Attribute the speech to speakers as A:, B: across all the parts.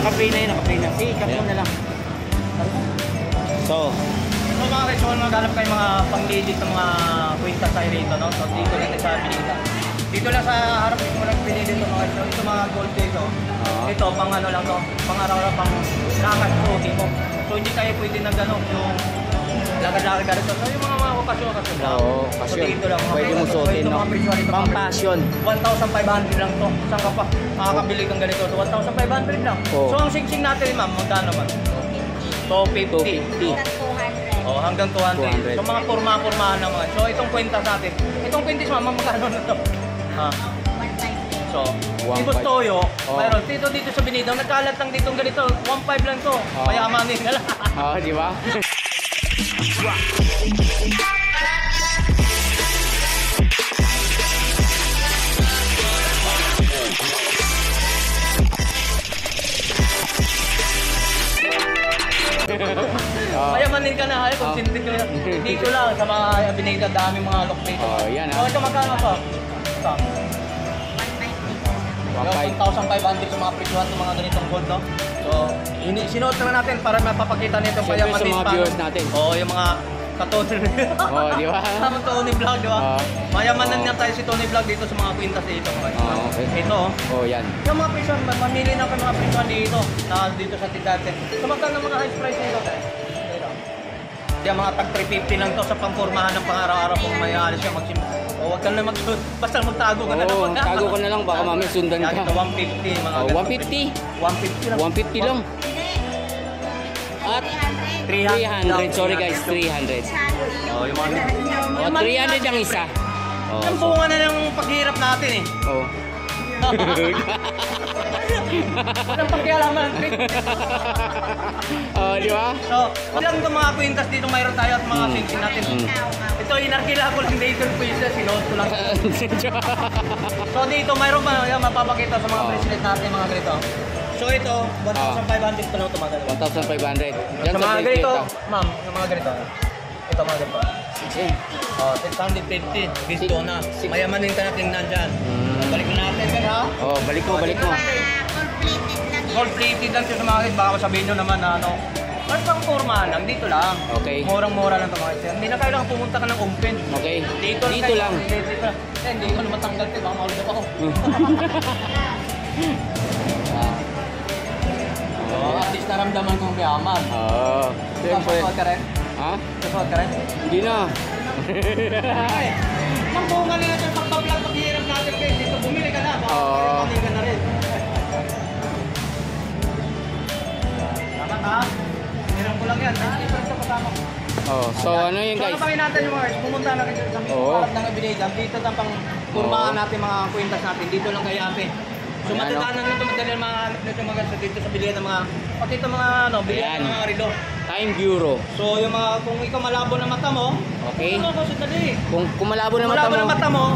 A: naka-pay na yun, naka-pay na. Sige, cut mo na lang. So mga guys, kung maghanap kayo mga pang-legit ng mga kwintas tayo rito, no? So dito lang sa Binita. Dito lang sa harap mo lang pinili dito mga guys. So, ito mga gold dito. Ito pang ano lang to, pang araw-araw pang lakas to dito. So hindi tayo pwede na gano'n yung lakad-lakad ka rito. So yung mga okasyon lang.
B: Oo, okasyon.
A: So dito lang.
B: Pwede mo suotin, no? Pang passion.
A: 1,500 lang to. Saan ka pa makakabili kang ganito? So 1,500 lang. So ang sing-sing natin ma'am, magkano man? 250. Oh, hanggang 200. So mga porma-pormahan naman. So itong kwenta sa atin. Itong kwintis mama magkano na to? Ha? 150. So, Tibos Toyo, mayroon dito sa Binida, nagkalat lang dito ganito, 1.5 lang to. Mayamanin na lang.
B: Di ba?
A: Mayamanin ka na, kung sinti ko dito lang sa mga Binida, daming mga lock dito.
B: Yan
A: So ito magkano to? Ito. 1,500 sa mga presyuhan ng mga ganitong gold, no? So, sinuot na natin para mapapakita nito pa yung
B: sa mga viewers natin.
A: Yung mga ka-Tony.
B: Di ba?
A: Tama Tony Vlog, di ba? Mayamanan nga tayo si Tony Vlog dito sa mga kwintas dito.
B: Okay.
A: Ito,
B: yan.
A: Yung mga presyuhan, mamili na kayo mga presyuhan dito dito sa Tidate. So, magkano mga high price nito? Yung mga tag 350 lang to sa pangpormahan ng pang-araw-araw kung may alis ka huwag ka na basta magtago ka na lang.
B: Tago ka na lang, baka mami sundan ka.
A: Ito 150 mga
B: 150?
A: 150 lang.
B: 150 lang. At 300, sorry guys, 300.
A: Yung mga
B: 300 ang isa.
A: Yung bunga na ng paghirap natin eh. Walang pakialaman.
B: Di ba?
A: So, ilang itong mga kwintas dito mayroon tayo at mga sing-sing natin. Ito, inarkila ko lang dito yung kwintas, sinuot ko lang. So, dito mayroon pa yan, mapapakita sa mga bracelet natin, mga ganito. So, ito, 1,500 pa lang tumagal.
B: 1,500.
A: Sa mga ganito, ma'am, yung mga ganito. Ito mga ganito. 650. Gusto na. Mayamanin ka natin nandyan. Balik na natin, ha?
B: Balik mo.
A: Gold plated lang siya sa mga guys. Baka sabihin nyo naman na ano. Mas pang forma lang, dito lang.
B: Okay.
A: Murang-mura lang ito mga guys. Hindi na kailangan pumunta ka ng open.
B: Okay. Dito lang.
A: Hindi ko na matanggal ito. Baka maulog ako. At least naramdaman kong mayaman. Kasuot ka rin?
B: Ha?
A: Kasuot ka rin?
B: Hindi na.
A: Nang bunga na natin pagpa-vlog, paghihirap natin guys. Dito bumili ka na. Bumili ka na rin. Tama ka? Hirap ko lang yan. Ito kasama ko.
B: So ano yun guys?
A: So ano natin yung mga guys? Pumunta na kayo sa harap ng Binida. Dito na pang kurmaan natin mga kwintas natin. Dito lang kay Ate. So matatanan na ito madali ang mga dito sa bilihan ng mga pati ito mga bilihan ng mga relo.
B: Time Bureau.
A: So yung mga kung ikaw malabo na mata mo,
B: okay.
A: Dali.
B: Kung malabo na
A: mata mo,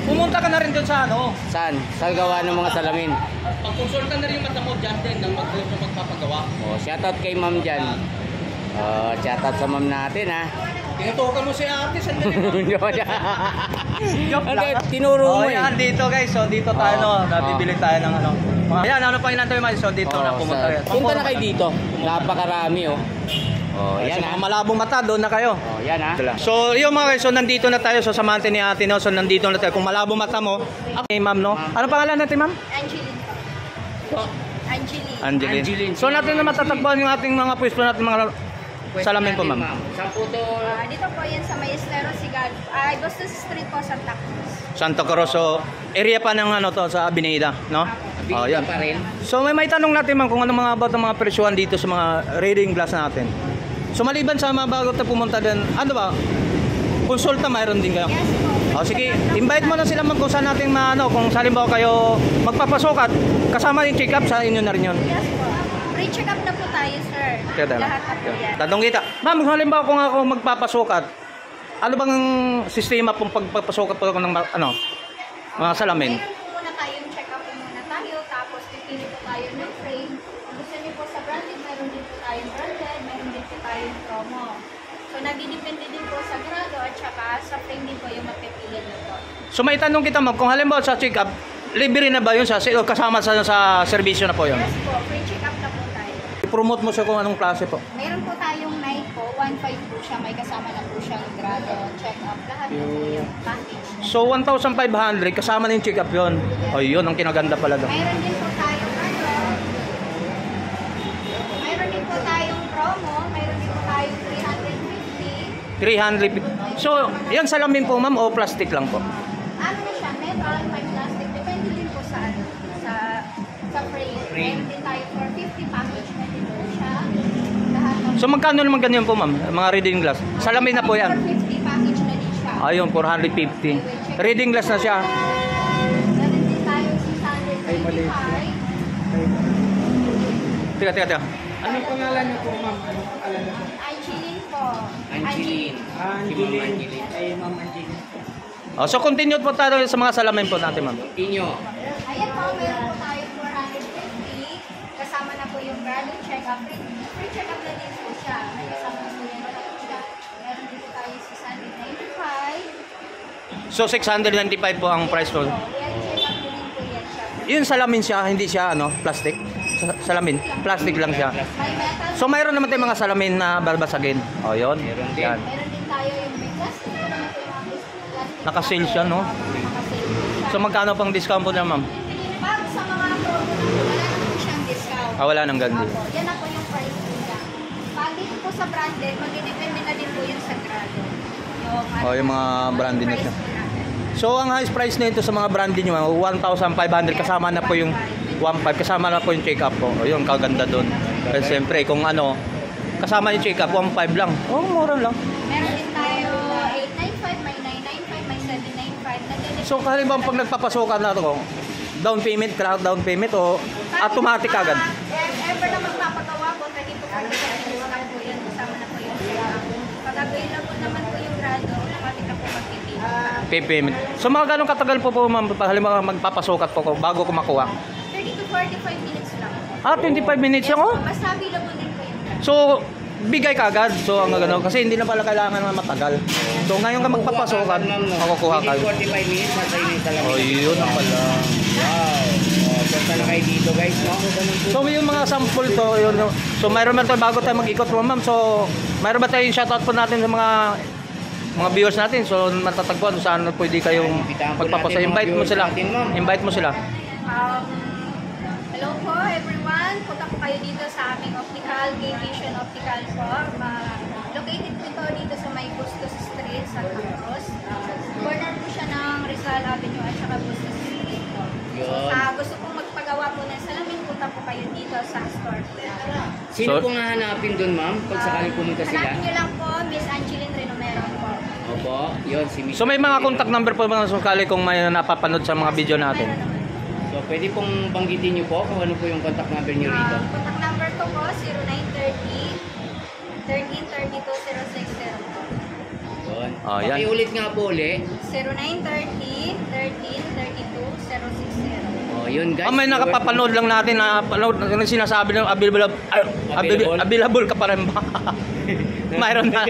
A: pumunta ka na rin doon sa ano.
B: Saan? Sa gawa ng mga salamin.
A: Pag-consulta na rin yung mata mo dyan din ng magpapagawa.
B: Shoutout kay ma'am dyan. Shoutout sa ma'am natin ha.
A: Tinutukan mo si Ate, sandali.
B: Joke lang. Tinuro mo
A: yan dito guys. So dito tayo nabibili tayo ng ano. Ayan, ano pa inantay mo? So dito na pumunta kayo.
B: Punta na kayo dito. Napakarami
A: yan ha. Malabong mata, doon na kayo.
B: Yan ha.
A: So yung mga guys, so nandito na tayo. So samahan ni Ate, no? So nandito na tayo. Kung malabong mata mo, okay ma'am, no? Ano pangalan natin ma'am? Angeline. So natin na matatagpuan yung ating mga pwesto natin mga salamin po ma'am.
B: Saan po to?
C: Dito po yan sa Maestero Sigal. Basta Street po, Santa Cruz.
A: Santa Cruz. So area pa ng ano to sa Binida, no?
B: Yan pa rin.
A: So may tanong natin ma'am kung ano mga about ng mga presyuhan dito sa mga reading glass natin. So maliban sa mga bago tayo pumunta din, ano ba? Konsulta mayroon din kayo?
C: Yes po.
A: Sige, invite mo na sila ma'am kung saan natin kung halimbawa kayo magpapasukat, kasama yung check-up sa inyo na rin yun.
C: Yes po. Pre-check up na po tayo, sir. Lahat na po yan.
A: Tatong kita. Ma'am, halimbawa kung ako magpapasukat, ano bang sistema pong pagpapasukat po ng mga salamin?
C: Mayroon po muna tayong check up muna tayo, tapos pipili po tayo ng frame. Kung gusto niyo po sa branded, mayroon din po tayong branded, mayroon din po tayong promo. So, nagdidepende din po sa grado at saka sa frame din po yung mapipili nito.
A: So, may tanong kita ma'am, kung halimbawa sa check-up, libre na ba yun o kasama sa serbisyo na po yun?
C: Yes po, free check-up na po tayo.
A: I-promote mo siya kung anong klase po.
C: Meron po tayong night po, 1.5 po siya, may kasama na po siyang grado, check-up, lahat na po yung package.
A: So 1,500 kasama na yung check-up yun. O yun ang kinaganda pala doon.
C: Mayroon din po tayong mayroon din po tayong promo, mayroon din po tayong 350.
A: 350. So yan salamin po ma'am o plastic lang po?
C: Ano na siya, metal, may plastic, depende din po sa frame. Meron din tayo for 50 package na din po siya. Lahat ng
A: So magkano naman ganyan po ma'am? Mga reading glass. Salamin na po yan.
C: 450 package na din siya.
A: Ayun, 450. Reading glass na siya.
C: Meron din tayo 625.
A: Teka.
D: Anong pangalan niyo po, ma'am? Anong pangalan niyo po?
C: Angeline po.
B: Angeline.
D: Angeline. Ay, ma'am Angeline.
A: Oh, so continue po tayo sa mga salamin po natin ma'am.
B: Inyo.
C: Ayan po, meron po tayo 450. Kasama na po yung graduate check-up. Free check-up na din po siya. May kasama na po yung graduate check-up. Meron din po tayo 695.
A: So 695 po ang price po.
C: Yan, check-up na din po yan siya.
A: Yun salamin siya, hindi siya plastic. Salamin, plastic lang siya.
C: May metal.
A: So mayroon naman tayong mga salamin na babasagin. Oh, yun.
B: Meron din.
A: Yan.
C: Meron din tayo yung big plastic. Meron din po yung plastic.
A: Naka-sale siya, no?
C: Naka-sale po siya.
A: So magkano pang discount po na ma'am?
C: Pag sa mga promo na po, wala na po siyang discount.
A: Wala nang ganun.
C: Apo, yan na po yung price po niya. Pag dito po sa branded, magdidepende na din po yun sa grado.
A: Yung mga branded na siya.
C: price po natin.
A: So ang highest price na ito sa mga branded nyo, 1,500 kasama na po yung 1,500 kasama na po yung check-up po. O yun, kaganda doon. Kasi siyempre, kung kasama yung check-up, 1,500 lang. Oh, mura lang.
C: Meron din tayo 895, may 995, may 795.
A: So halimbawa pag nagpapasukan na ito, down payment o automatic agad.
C: Ever na magpapagawa po, pwede po kami sa discount po yun. Kasama na po yung check-up. Pag available naman po yung grado, automatic na po magpipili.
A: Payment. So mga ganong katagal po ma'am, halimbawa magpapasukat po ko bago ko makuha.
C: 30 to 45 minutes lang.
A: 25 minutes lang oh.
C: Basta available din po yung grado.
A: So bigay ka agad. So ang gano'n kasi hindi na pala kailangan na matagal. So ngayon ka magpapasukan, makukuha ka.
B: 45 minutes na tayo yung salamin.
A: Oh, yun na pala.
B: Wow. Punta na kayo dito guys, no?
A: So yung mga sample to, yun. So mayroon ba tayo bago tayo mag-ikot po ma'am? So mayroon ba tayong shoutout po natin sa mga viewers natin? So matatagpuan saan pwede kayong magpapasa. Invite mo sila. Invite mo sila.
C: Hello po everyone. Punta po kayo dito sa aming optical, K-Vision Optical po. Located po ito dito sa may Bustos Street, San Carlos. Corner po siya ng Rizal Avenue at saka Bustos Street po. So, sa gusto pong magpagawa po ng salamin, punta po kayo dito sa store po.
B: Sino pong hahanapin doon, ma'am? Pag sakaling pumunta sila?
C: Hanapin nyo lang po, Miss Angeline Renomero po.
B: Opo, yun, si Miss.
A: So may mga contact number po mga sukali kung may napapanood sa mga video natin.
C: Meron naman.
B: So pwede pong banggitin niyo po kung ano po yung contact number niyo rito.
C: Contact number ko po, 0930 1332 060 po.
B: Yun.
A: Yan.
B: Pakiulit nga po uli.
C: 0930 1332 060.
B: Oh, yun guys.
A: May nakapapanood lang natin na panood ng sinasabi ng available ka pa rin ba? Mayroon na.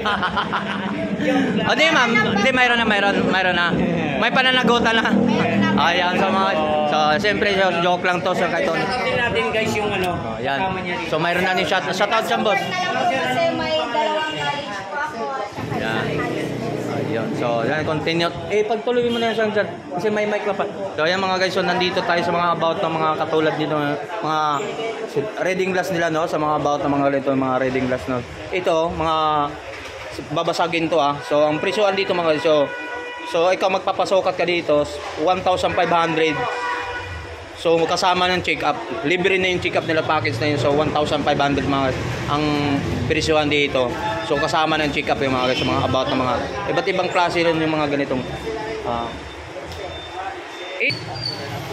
A: O di ma'am, di mayroon na. May pananagutan na. Ayan sa mga siyempre joke lang to sa kay Tony.
B: Nakapin natin guys yung
A: Yan.
B: kasama niya rito.
A: So mayroon na ni shoutout siya boss.
C: Na lang po kasi may dalawang college po ako at saka
A: Yan.
C: isang high school.
A: Ayun. So, yan, continue. Pagtuloy mo na yan dyan. Kasi may mic pa. So, yan mga guys. So, nandito tayo sa mga about ng mga katulad dito. Mga reading glass nila, no? Sa mga about ng mga ganito, mga reading glass, no? Ito, mga babasagin to, ah. So, ang presyoan dito, mga guys. So, ikaw magpapasukat ka dito, 1,500. So, kasama ng check-up. Libre na yung check-up nila package na yun. So, 1,500 mga ang presyohan dito. So, kasama ng check-up yung mga guys, mga about ng mga iba't ibang klase rin yung mga ganitong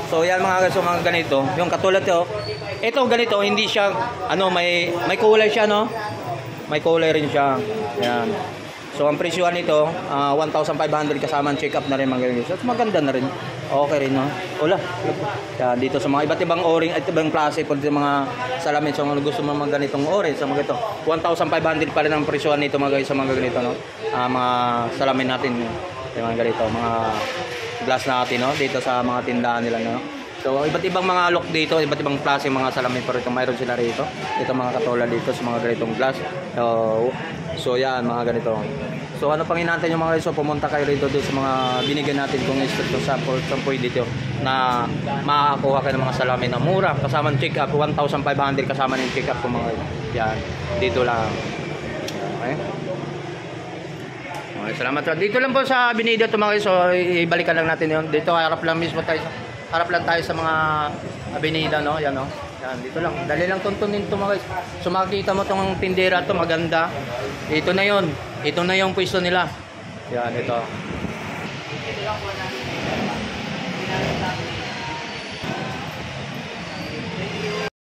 A: so, yan mga guys, yung mga ganito. Yung katulad ito. Ito ganito, hindi siya, may kulay siya, no? May kulay rin siya. Yan. So, ang presyohan nito, 1,500 kasama ng check-up na rin mga ganito. So, maganda na rin. Okay rin, no? Wala. Yan, dito sa mga iba't ibang oring at ibang klase po dito mga salamin. So, kung gusto mo mga ganitong oring, sa mga ito, 1,500 pa rin ang presyohan nito mga guys sa mga ganito, no? Mga salamin natin, yung mga ganito, mga glass natin, no? Dito sa mga tindahan nila, no? So, iba't ibang mga look dito, iba't ibang klase mga salamin pero ito mayroon sila rito. Ito mga katulad dito sa mga ganitong glass. So yan, mga ganito. So ano pang inaantay nyo mga guys? So pumunta kayo rito doon sa mga binigyan natin kung instructor sample dito na makakuha kayo ng mga salamin na mura. Kasama ng check up, 1,500 kasama ng check up ko mga guys. Yan, dito lang. Okay? Okay, salamat. Dito lang po sa Avenida ito mga guys. So ibalikan lang natin yun. Dito harap lang mismo tayo. Harap lang tayo sa mga Avenida, no? Yan, no? Yan, dito lang. Dali lang tuntunin ito mga guys. So makikita mo itong tindera ito, maganda. Ito na yun. Ito na yung pwesto nila. Yan, ito. Ito lang po natin.